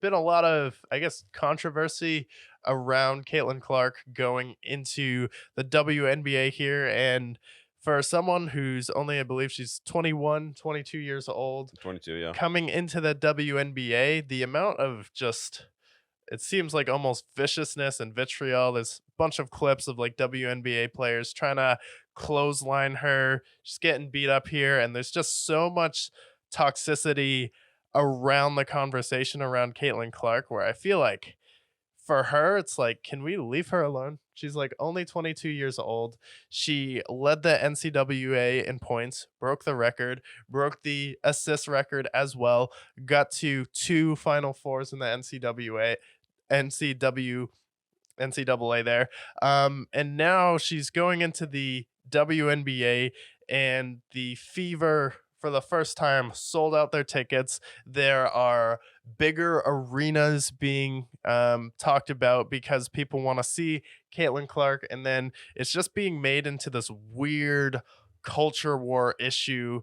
been a lot of, I guess, controversy around Caitlin Clark going into the WNBA here. And for someone who's only, I believe she's 21, 22 years old, 22, yeah. coming into the WNBA, the amount of just it seems like almost viciousness and vitriol. There's a bunch of clips of like WNBA players trying to clothesline her, just getting beat up here. And there's just so much toxicity around the conversation around Caitlin Clark where I feel like for her, it's like, can we leave her alone? She's like only 22 years old. She led the NCAA in points, broke the record, broke the assist record as well, got to two Final Fours in the NCAA there. And now she's going into the WNBA, and the Fever for the first time sold out their tickets. There are bigger arenas being talked about because people want to see Caitlin Clark, and then it's just being made into this weird culture war issue.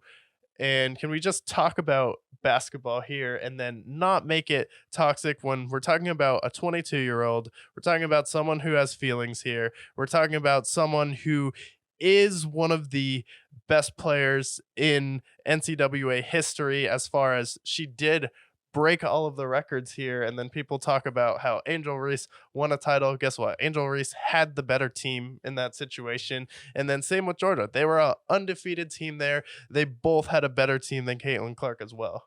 And can we just talk about basketball here and then not make it toxic when we're talking about a 22-year-old? We're talking about someone who has feelings here. We're talking about someone who is one of the best players in NCAA history as far as she did break all of the records here. And then people talk about how Angel Reese won a title. Guess what? Angel Reese had the better team in that situation. And then same with Georgia. They were an undefeated team there. They both had a better team than Caitlin Clark as well.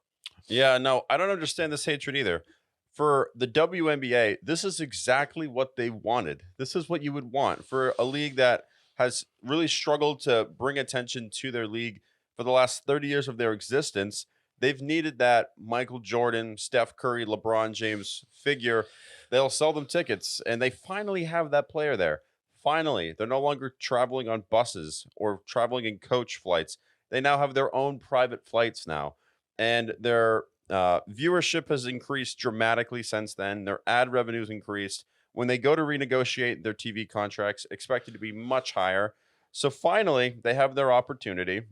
Yeah, no, I don't understand this hatred either. For the WNBA, this is exactly what they wanted. This is what you would want for a league that has really struggled to bring attention to their league for the last 30 years of their existence. They've needed that Michael Jordan, Steph Curry, LeBron James figure. They'll sell them tickets, and they finally have that player there. Finally, they're no longer traveling on buses or traveling in coach flights. They now have their own private flights now, and their viewership has increased dramatically since then. Their ad revenues increased. When they go to renegotiate their TV contracts, expected to be much higher. So finally, they have their opportunity.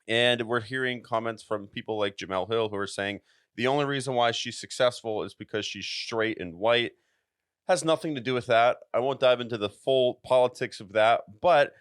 And we're hearing comments from people like Jamel Hill who are saying the only reason why she's successful is because she's straight and white. Has nothing to do with that. I won't dive into the full politics of that, but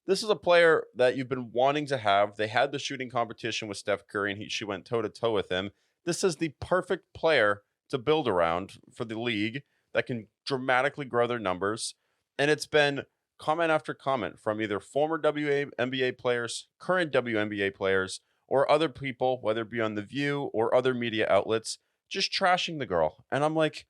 this is a player that you've been wanting to have. They had the shooting competition with Steph Curry, and she went toe to toe with him. This is the perfect player to build around for the league that can dramatically grow their numbers. And it's been comment after comment from either former WNBA players, current WNBA players, or other people, whether it be on The View or other media outlets, just trashing the girl. And I'm like,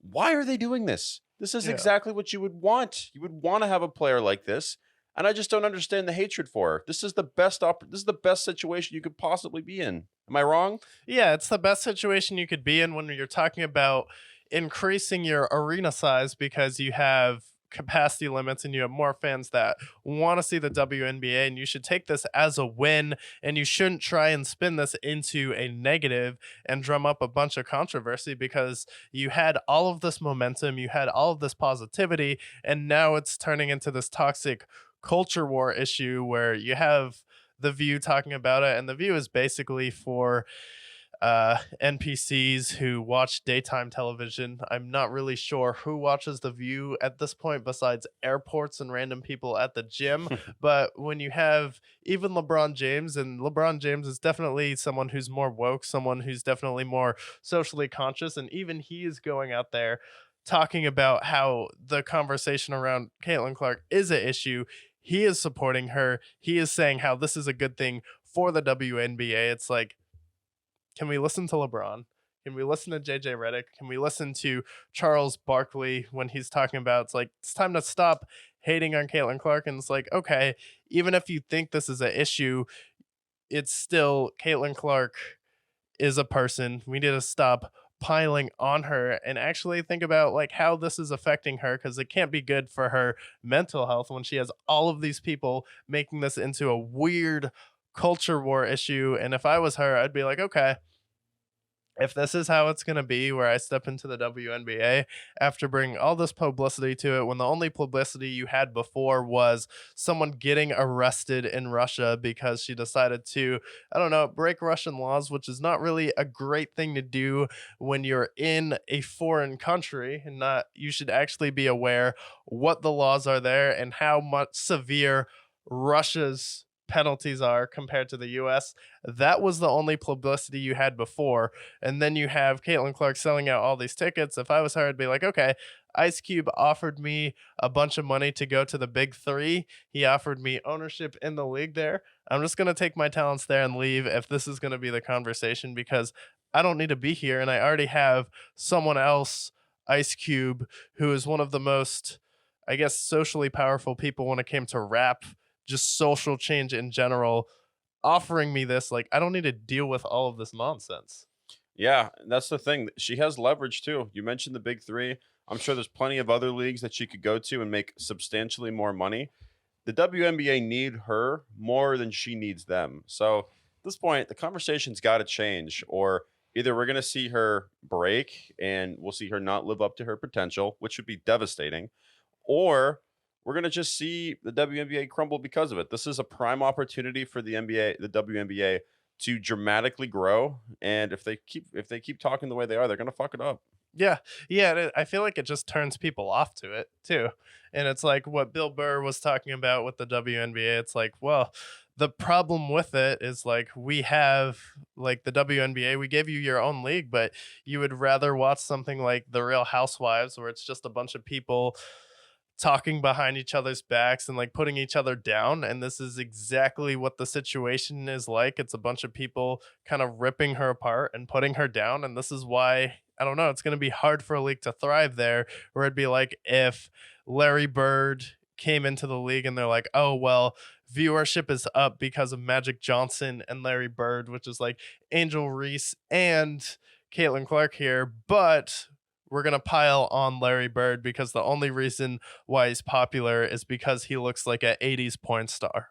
why are they doing this? This is Yeah. exactly what you would want. You would want to have a player like this. And I just don't understand the hatred for her. This is the best this is the best situation you could possibly be in. Am I wrong? Yeah, it's the best situation you could be in when you're talking about increasing your arena size because you have capacity limits and you have more fans that want to see the WNBA, and you should take this as a win, and you shouldn't try and spin this into a negative and drum up a bunch of controversy because you had all of this momentum, you had all of this positivity, and now it's turning into this toxic culture war issue where you have the View talking about it, and the View is basically for NPCs who watch daytime television. I'm not really sure who watches the View at this point besides airports and random people at the gym. But when you have even LeBron James, and LeBron James is definitely someone who's more woke, someone who's definitely more socially conscious, and even he is going out there talking about how the conversation around Caitlin Clark is an issue. He is supporting her. He is saying how this is a good thing for the WNBA. It's like, can we listen to LeBron? Can we listen to JJ Redick? Can we listen to Charles Barkley when he's talking about it's like it's time to stop hating on Caitlin Clark? And it's like, okay, even if you think this is an issue, it's still Caitlin Clark is a person. We need to stop piling on her and actually think about like how this is affecting her, because it can't be good for her mental health when she has all of these people making this into a weird culture war issue. And if I was her, I'd be like, okay, if this is how it's going to be where I step into the WNBA after bringing all this publicity to it, when the only publicity you had before was someone getting arrested in Russia because she decided to, I don't know, break Russian laws, which is not really a great thing to do when you're in a foreign country, and not, you should actually be aware what the laws are there and how much severe Russia's penalties are compared to the US. That was the only publicity you had before. And then you have Caitlin Clark selling out all these tickets. If I was her, I'd be like, okay, Ice Cube offered me a bunch of money to go to the big three. He offered me ownership in the league there. I'm just going to take my talents there and leave if this is going to be the conversation, because I don't need to be here. And I already have someone else, Ice Cube, who is one of the most, I guess, socially powerful people when it came to rap, just social change in general, offering me this. Like, I don't need to deal with all of this nonsense. Yeah, and that's the thing. She has leverage too. You mentioned the big three. I'm sure there's plenty of other leagues that she could go to and make substantially more money. The WNBA need her more than she needs them. So at this point, the conversation's got to change, or either we're going to see her break and we'll see her not live up to her potential, which would be devastating, or we're going to just see the WNBA crumble because of it. This is a prime opportunity for the NBA, the WNBA, to dramatically grow. And if they keep talking the way they are, they're going to fuck it up. Yeah, yeah. I feel like it just turns people off to it too, and it's like what Bill Burr was talking about with the WNBA. It's like, well, the problem with it is like we have like the WNBA. We gave you your own league, but you would rather watch something like The Real Housewives, where it's just a bunch of people talking behind each other's backs and like putting each other down. And this is exactly what the situation is like. It's a bunch of people kind of ripping her apart and putting her down. And this is why, I don't know, it's going to be hard for a league to thrive there, where it'd be like if Larry Bird came into the league and they're like, oh, well, viewership is up because of Magic Johnson and Larry Bird, which is like Angel Reese and Caitlin Clark here, but we're going to pile on Larry Bird because the only reason why he's popular is because he looks like an 80s porn star.